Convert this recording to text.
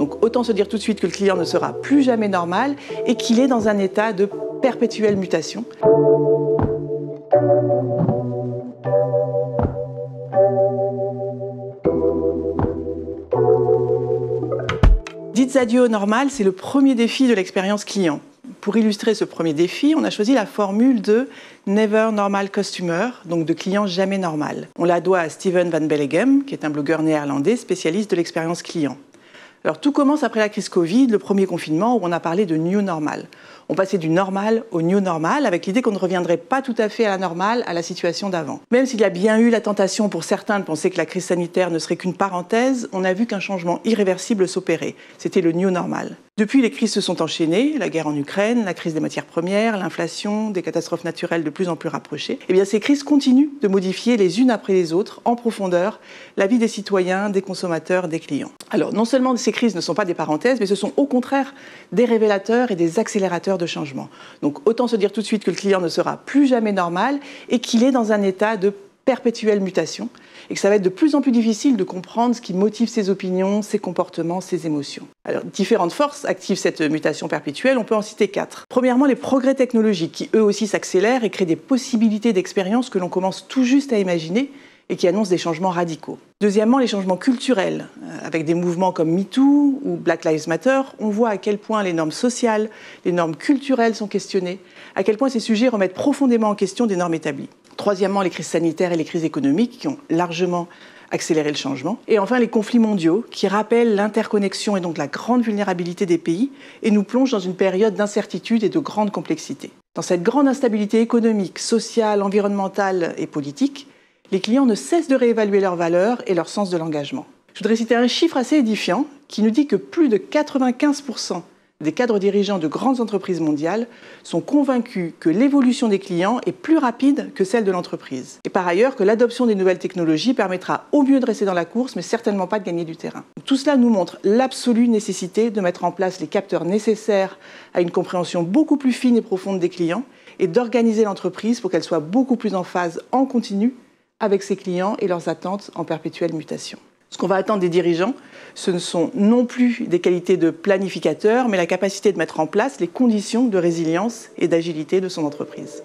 Donc autant se dire tout de suite que le client ne sera plus jamais normal et qu'il est dans un état de perpétuelle mutation. Dites adieu au normal, c'est le premier défi de l'expérience client. Pour illustrer ce premier défi, on a choisi la formule de Never Normal Customer, donc de client jamais normal. On la doit à Steven Van Belleghem, qui est un blogueur néerlandais spécialiste de l'expérience client. Alors tout commence après la crise Covid, le premier confinement, où on a parlé de New Normal. On passait du normal au New Normal, avec l'idée qu'on ne reviendrait pas tout à fait à la normale, à la situation d'avant. Même s'il y a bien eu la tentation pour certains de penser que la crise sanitaire ne serait qu'une parenthèse, on a vu qu'un changement irréversible s'opérait. C'était le New Normal. Depuis, les crises se sont enchaînées, la guerre en Ukraine, la crise des matières premières, l'inflation, des catastrophes naturelles de plus en plus rapprochées. Eh bien, ces crises continuent de modifier les unes après les autres, en profondeur, la vie des citoyens, des consommateurs, des clients. Alors, non seulement ces crises ne sont pas des parenthèses, mais ce sont au contraire des révélateurs et des accélérateurs de changement. Donc, autant se dire tout de suite que le client ne sera plus jamais normal et qu'il est dans un état de perpétuelle mutation et que ça va être de plus en plus difficile de comprendre ce qui motive ses opinions, ses comportements, ses émotions. Alors, différentes forces activent cette mutation perpétuelle, on peut en citer 4. Premièrement, les progrès technologiques qui eux aussi s'accélèrent et créent des possibilités d'expérience que l'on commence tout juste à imaginer et qui annoncent des changements radicaux. Deuxièmement, les changements culturels. Avec des mouvements comme MeToo ou Black Lives Matter, on voit à quel point les normes sociales, les normes culturelles sont questionnées, à quel point ces sujets remettent profondément en question des normes établies. Troisièmement, les crises sanitaires et les crises économiques qui ont largement accéléré le changement. Et enfin, les conflits mondiaux qui rappellent l'interconnexion et donc la grande vulnérabilité des pays et nous plongent dans une période d'incertitude et de grande complexité. Dans cette grande instabilité économique, sociale, environnementale et politique, les clients ne cessent de réévaluer leurs valeurs et leur sens de l'engagement. Je voudrais citer un chiffre assez édifiant qui nous dit que plus de 95% des cadres dirigeants de grandes entreprises mondiales sont convaincus que l'évolution des clients est plus rapide que celle de l'entreprise. Et par ailleurs, que l'adoption des nouvelles technologies permettra au mieux de rester dans la course, mais certainement pas de gagner du terrain. Tout cela nous montre l'absolue nécessité de mettre en place les capteurs nécessaires à une compréhension beaucoup plus fine et profonde des clients et d'organiser l'entreprise pour qu'elle soit beaucoup plus en phase en continu avec ses clients et leurs attentes en perpétuelle mutation. Ce qu'on va attendre des dirigeants, ce ne sont non plus des qualités de planificateur, mais la capacité de mettre en place les conditions de résilience et d'agilité de son entreprise.